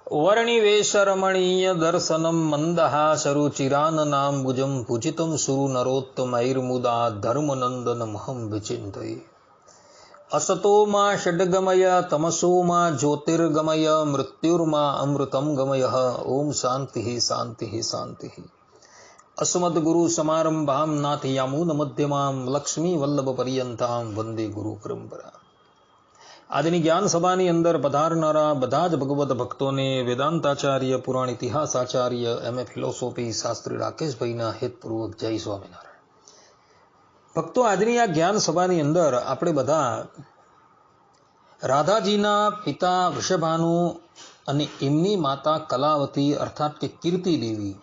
वर्णिवेशरमणीय दर्शनम मंदहासरुचिराननाम्बुजं पूजितं सुरु नरोत्तमैर्मुदा धर्मनंदनमहं विचिन्तये। असतो मा षड्गमय तमसो मा ज्योतिर्गमय मृत्युर्मा अमृतं गमय। ओम शांति शांति शांति। अस्मद्गुरु समारंभां नाथयामून मध्यमां लक्ष्मी वल्लभ पर्यंतां वंदे गुरु परंपरा। આજની જ્ઞાન સભાની અંદર પધારનારા બધા જ ભગવત ભક્તોને વેદાંતાચાર્ય પુરાણ ઇતિહાસાચાર્ય એમએ ફિલોસોફી શાસ્ત્રી રાકેશભાઈના હેતપૂર્વક જય સ્વામિનારાયણ। ભક્તો, આજની આ જ્ઞાન સભાની અંદર આપણે બધા રાધાજીના પિતા વૃષભાનુ અને એમની માતા કલાવતી અર્થાત કે કીર્તિ દેવી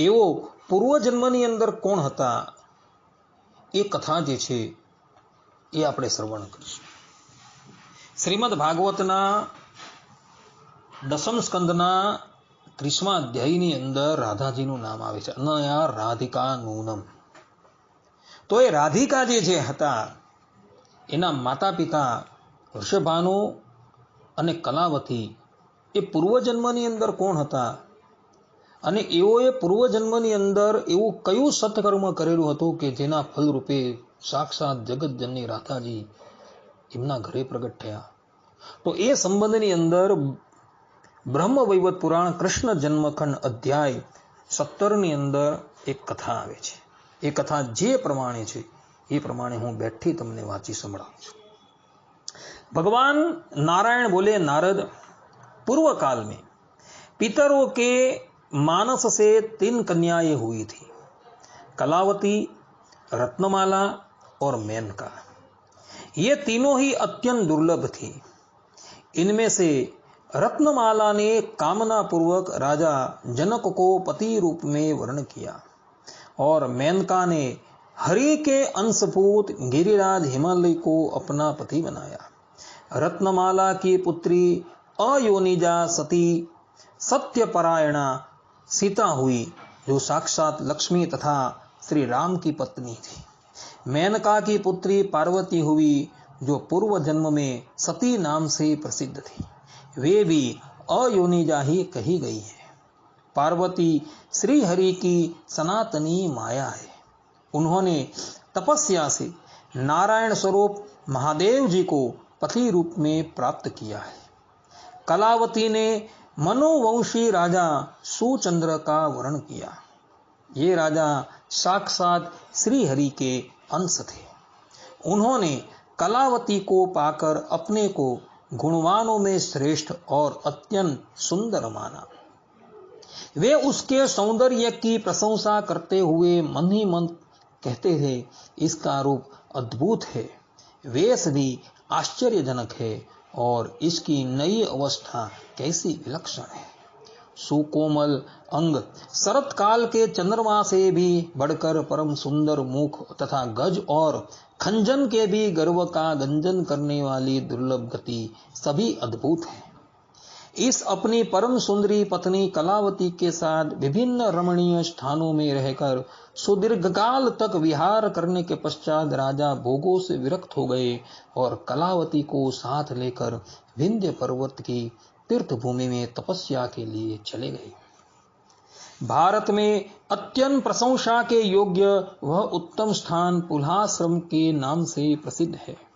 એવો પૂર્વજન્મની અંદર કોણ હતા એ કથા જે છે એ આપણે શ્રવણ કરીશું। શ્રીમદ ભાગવતના દશમ સ્કંદના 30મા અધ્યાયની અંદર રાધાજીનું નામ આવે છે, અનયા રાધિકા નૂનમ। તો એ રાધિકા જે છે હતા એના માતા પિતા વૃષભાનુ અને કલાવતી એ પૂર્વજન્મની અંદર કોણ હતા અને એઓએ પૂર્વજન્મની અંદર એવું કયું સત્કર્મ કરેલું હતું કે જેના ફલરૂપે સાક્ષાત જગતજનની રાધાજી એમના ઘરે પ્રગટ થયા। તો એ સંબંધની અંદર બ્રહ્મ વૈવત પુરાણ કૃષ્ણ જન્મખંડ અધ્યાય 17 ની અંદર એક કથા આવે છે। એ કથા જે પ્રમાણે છે એ પ્રમાણે હું બેઠી તમને વાંચી સંભળાવું છું। भगवान नारायण बोले, नारद, पूर्व काल में पितरों के मानस से 3 कन्याएं हुई थी, कलावती, रत्नमाला और मेनका। ये तीनों ही अत्यंत दुर्लभ थी। इनमें से रत्नमाला ने कामना पूर्वक राजा जनक को पति रूप में वर्ण किया और मेनका ने हरि के अंशभूत गिरिराज हिमालय को अपना पति बनाया। रत्नमाला की पुत्री अयोनिजा सती सत्यपरायणा सीता हुई, जो साक्षात लक्ष्मी तथा श्री राम की पत्नी थी। मेनका की पुत्री पार्वती हुई, जो पूर्व जन्म में सती नाम से प्रसिद्ध थी। वे भी अयोनिजा ही कही गई है। पार्वती श्री हरि की सनातनी माया है। उन्होंने तपस्या से नारायण स्वरूप महादेव जी को पति रूप में प्राप्त किया है। कलावती ने मनोवंशी राजा सुचंद्र का वर्ण किया। ये राजा साक्षात श्री हरि के अंश थे। उन्होंने कलावती को पाकर अपने को गुणवानों में श्रेष्ठ और अत्यंत सुंदर माना। वे उसके सौंदर्य की प्रशंसा करते हुए मन ही मन कहते थे, इसका रूप अद्भुत है, वेश भी आश्चर्यजनक है और इसकी नई अवस्था कैसी विलक्षण है। सुकोमल अंग, शरत काल के चंद्रमा से भी बढ़कर परम सुंदर मुख तथा गज और खंजन के भी गर्व का गंजन करने वाली दुर्लभ गति, सभी अद्भुत है। इस अपनी परम सुंदरी पत्नी कलावती के साथ विभिन्न रमणीय स्थानों में रहकर सुदीर्घ काल तक विहार करने के पश्चात राजा भोगों से विरक्त हो गए और कलावती को साथ लेकर विंध्य पर्वत की तीर्थ भूमि में तपस्या के लिए चले गए। भारत में अत्यंत प्रशंसा के योग्य वह उत्तम स्थान पुल्हाश्रम के नाम से प्रसिद्ध है।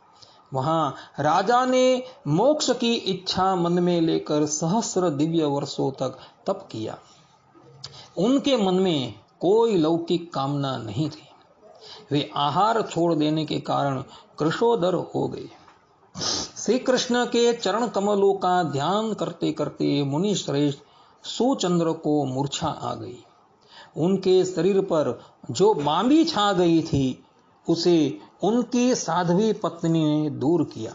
वहां राजा ने मोक्ष की इच्छा मन में लेकर सहस्र दिव्य वर्षों तक तप किया। उनके मन में कोई लौकिक कामना नहीं थी। वे आहार छोड़ देने के कारण कृशोदर हो गए। श्री कृष्ण के चरण कमलों का ध्यान करते करते मुनि श्रेष्ठ सुचंद्र को मूर्छा आ गई। उनके शरीर पर जो बांबी छा गई थी उसे उनकी साध्वी पत्नी ने दूर किया।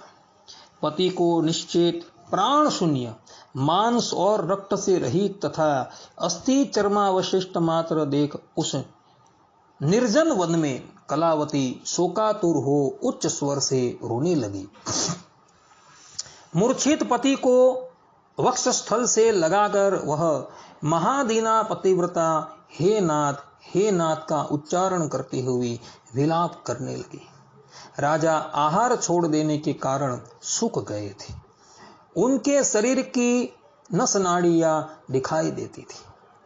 पति को निश्चेत, प्राण शून्य, मांस और रक्त से रहित तथा अस्थि चर्मावशिष्ट मात्र देख उस निर्जन वन में कलावती शोकातुर हो उच्च स्वर से रोने लगी। मूर्छित पति को वक्षस्थल से लगाकर वह महादीना पतिव्रता हे नाथ का उच्चारण करते हुए विलाप करने लगी। राजा आहार छोड़ देने के कारण सूख गए थे। उनके शरीर की नस नाड़ियां दिखाई देती थी।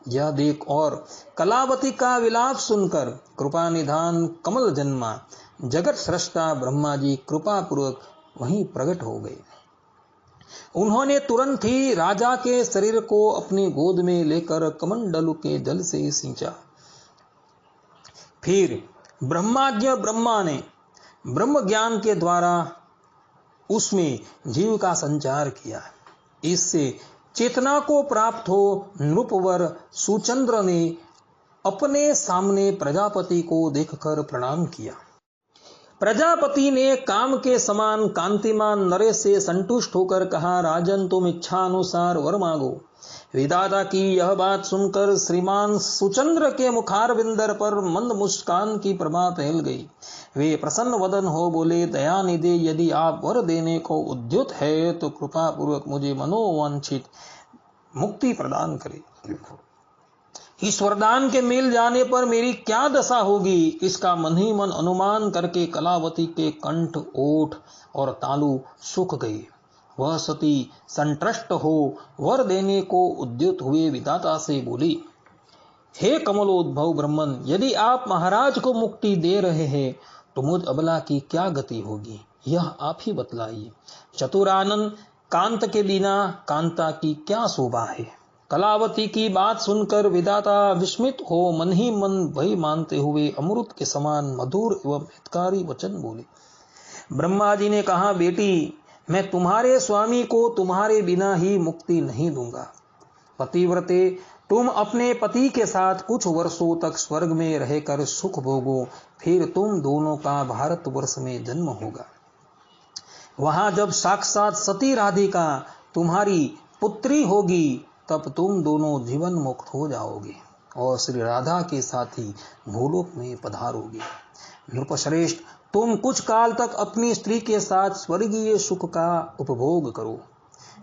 यह देख और कलावती का विलाप सुनकर कृपा निधान कमल जन्मा जगत सृष्टा ब्रह्मा जी कृपा पूर्वक वहीं प्रकट हो गए। उन्होंने तुरंत ही राजा के शरीर को अपनी गोद में लेकर कमंडलू के जल से सींचा। फिर ब्रह्माज्ञ ब्रह्मा ने ब्रह्म ज्ञान के द्वारा उसमें जीव का संचार किया। इससे चेतना को प्राप्त हो नृपवर सुचंद्र ने अपने सामने प्रजापति को देखकर प्रणाम किया। प्रजापति ने काम के समान कांतिमान नरेश से संतुष्ट होकर कहा, राजन तुम इच्छा अनुसार वर मांगो। विधाता की यह बात सुनकर श्रीमान सुचंद्र के मुखारविंदर पर मंद मुस्कान की प्रभा फैल गई। वे प्रसन्न वदन हो बोले, दयानिधि यदि आप वर देने को उद्युत है तो कृपा पूर्वक मुझे मनोवांछित मुक्ति प्रदान करें। इस वरदान के मिल जाने पर मेरी क्या दशा होगी, इसका मन ही मन अनुमान करके कलावती के कंठ, ओठ और तालु सूख गए। वह सती संतुष्ट हो वर देने को उद्युत हुए विधाता से बोली, हे कमलोद्भव ब्रह्मन, यदि आप महाराज को मुक्ति दे रहे हैं तो मुझ अबला की क्या गति होगी, यह आप ही बतलाइए। चतुरानन कांत के बिना कांता की क्या शोभा है। कलावती की बात सुनकर विधाता विस्मित हो मन ही मन भय मानते हुए अमृत के समान मधुर एवं हितकारी वचन बोले। ब्रह्मा जी ने कहा, बेटी मैं तुम्हारे स्वामी को तुम्हारे बिना ही मुक्ति नहीं दूंगा। पतिव्रते तुम अपने पति के साथ कुछ वर्षों तक स्वर्ग में रहकर सुख भोगो, फिर तुम दोनों का भारतवर्ष में जन्म होगा। वहां जब साक्षात सती राधिका तुम्हारी पुत्री होगी तब तुम दोनों जीवन मुक्त हो जाओगे और श्री राधा के साथ ही भूलोक में पधारोगे। नृपश्रेष्ठ तुम कुछ काल तक अपनी स्त्री के साथ स्वर्गीय सुख का उपभोग करो।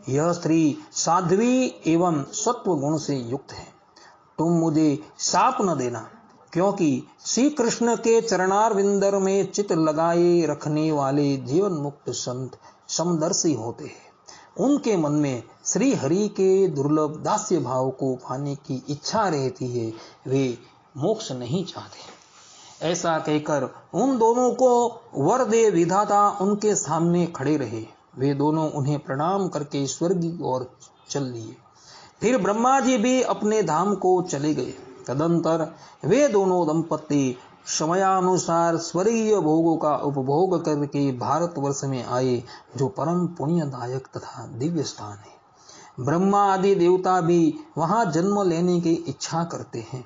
यह स्त्री साध्वी एवं सत्व गुण से युक्त है। तुम मुझे शाप न देना, क्योंकि श्री कृष्ण के चरणारविंदर में चित लगाए रखने वाले जीवन मुक्त संत समदर्शी होते हैं। उनके मन में श्री हरि के दुर्लभ दास्य भाव को पाने की इच्छा रहती है, वे मोक्ष नहीं चाहते। ऐसा कहकर उन दोनों को वर दे विधाता उनके सामने खड़े रहे। वे दोनों उन्हें प्रणाम करके स्वर्ग की ओर चल लिए। फिर ब्रह्मा जी भी अपने धाम को चले गए। तदंतर वे दोनों दंपति समयानुसार स्वर्गीय भोगों का उपभोग करके भारतवर्ष में आए, जो परम पुण्यदायक तथा दिव्य स्थान है। ब्रह्मा आदि देवता भी वहां जन्म लेने की इच्छा करते हैं।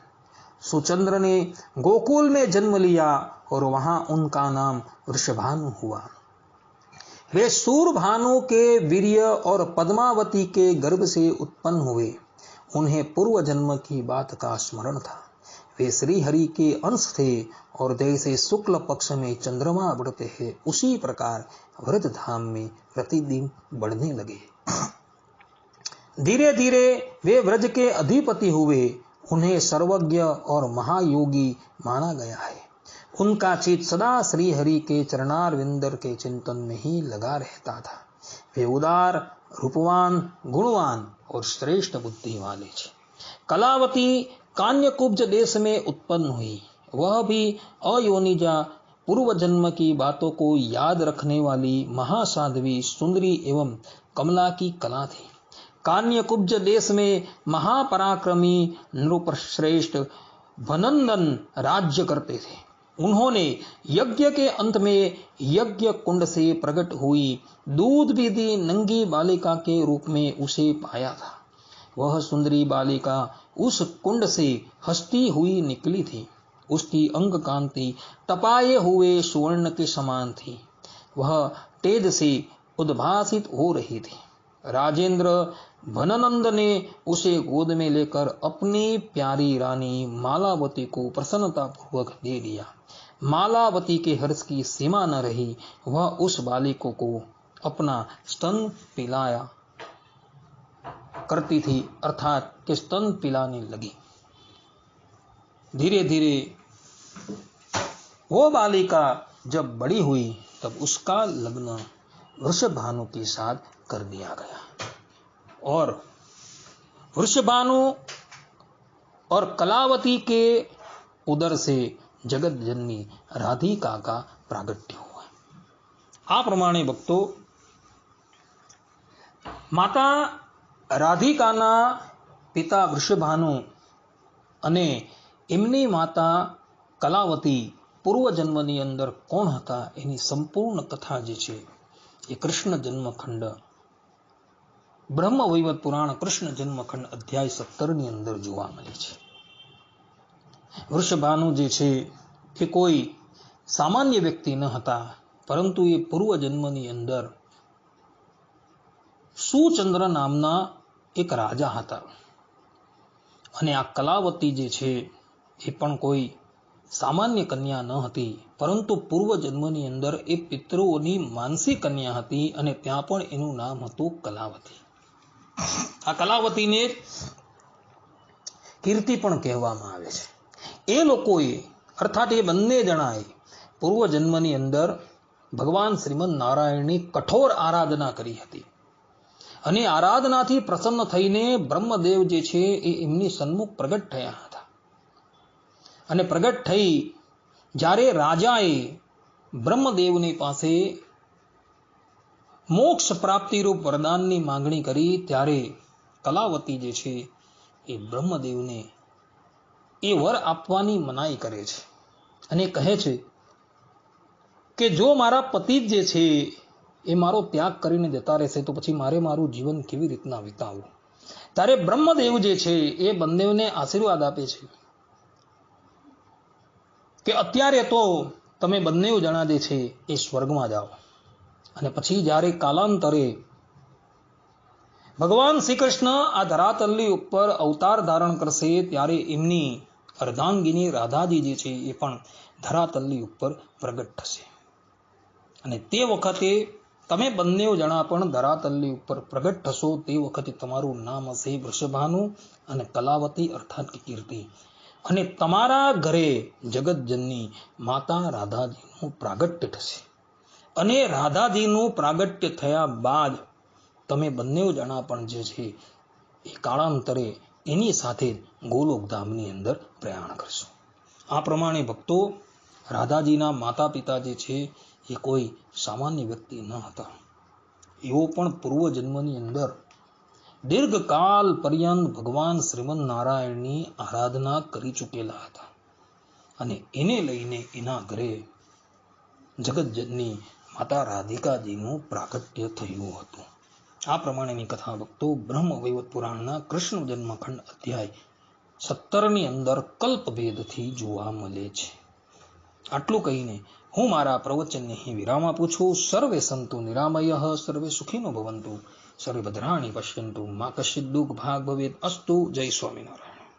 सुचंद्र ने गोकुल में जन्म लिया और वहां उनका नाम वृषभानु हुआ। वे सूरभानु के वीर्य और पद्मावती के गर्भ से उत्पन्न हुए। उन्हें पूर्व जन्म की बात का स्मरण था। वे श्री हरि के अंश थे और जैसे शुक्ल पक्ष में चंद्रमा बढ़ते हैं, उसी प्रकार व्रज धाम में प्रतिदिन बढ़ने लगे। धीरे धीरे वे व्रज के अधिपति हुए। उन्हें सर्वज्ञ और महायोगी माना गया है। उनका चित सदा श्री हरि के चरणारविंदर के चिंतन में ही लगा रहता था। वे उदार, रूपवान, गुणवान और श्रेष्ठ बुद्धि वाले थे। कलावती कान्यकुब्ज देश में उत्पन्न हुई। वह भी अयोनिजा पूर्व जन्म की बातों को याद रखने वाली महासाध्वी, सुंदरी एवं कमला की कला थी। कान्यकुब्ज देश में महापराक्रमी नृपश्रेष्ठ भनंदन राज्य करते थे। उन्होंने यज्ञ के अंत में यज्ञ कुंड से प्रकट हुई दूध विधि नंगी बालिका के रूप में उसे पाया था। वह सुंदरी बालिका उस कुंड से हंसती हुई निकली थी। उसकी अंग कांति तपाए हुए सुवर्ण के समान थी। वह तेज से उद्भासित हो रही थी। राजेंद्र भननंद ने उसे गोद में लेकर अपनी प्यारी रानी मालावती को प्रसन्नता पूर्वक दे दिया। मालावती के हर्ष की सीमा न रही। वह उस बालिका को अपना स्तन पिलाया करती थी, अर्थात कि स्तन पिलाने लगी। धीरे धीरे वो बालिका जब बड़ी हुई तब उसका लग्न वृषभानु के साथ कर दिया गया और वृषभानु और कलावती के उदर से जगत जननी राधिका का प्रागट्य हुआ। आ प्रमाणे भक्तो माता राधिकाना પિતા વૃષભાનુ અને એમની માતા કલાવતી પૂર્વજન્મની અંદર કોણ હતા એની સંપૂર્ણ કથા જે છે એ કૃષ્ણ જન્મખંડ બ્રહ્મ વૈવત પુરાણ કૃષ્ણ જન્મખંડ અધ્યાય 17 ની અંદર જોવા મળે છે. વૃષભાનુ જે છે એ કોઈ સામાન્ય વ્યક્તિ ન હતા, પરંતુ એ પૂર્વજન્મની અંદર સુચંદ્ર નામના એક રાજા હતા. અને આ કલાવતી જે છે એ પણ કોઈ સામાન્ય કન્યા ન હતી, પરંતુ પૂર્વજન્મની અંદર એ પિતૃઓની માનસી કન્યા હતી અને ત્યાં પણ એનું નામ હતું કલાવતી. આ કલાવતીને કીર્તિ પણ કહેવામાં આવે છે. એ લોકોએ અર્થાત એ બંને જણાએ પૂર્વજન્મની અંદર ભગવાન શ્રીમદ નારાયણની કઠોર આરાધના કરી હતી અને આરાધનાથી પ્રસન્ન થઈને બ્રહ્મદેવ જે છે એ એમની સન્મુખ પ્રગટ થયા હતા. અને પ્રગટ થઈ જ્યારે રાજાએ બ્રહ્મદેવની પાસે મોક્ષ પ્રાપ્તિરૂપ વરદાનની માંગણી કરી, ત્યારે કલાવતી જે છે એ બ્રહ્મદેવને એ વર આપવાની મનાઈ કરે છે અને કહે છે કે જો મારા પતિ જે છે એ મારો ત્યાગ કરીને જતા રહેશે તો પછી મારે મારું જીવન કેવી રીતના વિતાવવું. ત્યારે બ્રહ્મદેવ જે છે એ બંનેવને આશીર્વાદ આપે છે કે અત્યારે તો તમે બંને જણા જે છે એ સ્વર્ગમાં જાઓ, અને પછી જ્યારે કાલાંતરે ભગવાન શ્રી કૃષ્ણ આ ધરાતલની ઉપર અવતાર ધારણ કરશે ત્યારે એમની અર્ધાંગીની રાધાજી જે છે એ પણ ધરાતલની ઉપર પ્રગટ થશે. અને તે વખતે તમે બંને જણા પણ ધરાતલની ઉપર પ્રગટ થશો. તે વખતે તમારું નામ હશે વૃષભાનુ અને કલાવતી અર્થાત કે કીર્તિ. અને તમારા ઘરે જગતજનની માતા રાધાજીનું પ્રાગટ્ય થશે. અને રાધાજીનું પ્રાગટ્ય થયા બાદ તમે બંને જણા પણ જે છે એ કાળાંતરે એની સાથે ગોલોકધામની અંદર પ્રયાણ કરશો. આ પ્રમાણે ભક્તો રાધાજીના માતા પિતા જે છે એ કોઈ સામાન્ય વ્યક્તિ ન હતા. એઓ પણ પૂર્વજન્મની અંદર દીર્ઘકાલ પર્યંત ભગવાન શ્રીમદ નારાયણની આરાધના કરી ચૂકેલા હતા અને એને લઈને એના ઘરે જગતજનની માતા રાધિકાજીનું પ્રાગટ્ય થયું હતું. આ પ્રમાણેની કથા ભક્તો બ્રહ્મ વૈવત પુરાણના કૃષ્ણ જન્મખંડ અધ્યાય 17 ની અંદર કલ્પભેદથી જોવા મળે છે. આટલું કહીને હું મારા પ્રવચનને અહીં વિરામ આપું છું. સર્વે સંતુ નિરામયઃ, સર્વે સુખીનો ભવંતુ, સર્વે ભદ્રાણી પશ્યંતુ, મા કશ્ચિદ દુઃખ ભાગ ભવેત અસ્તુ. જય સ્વામિનારાયણ.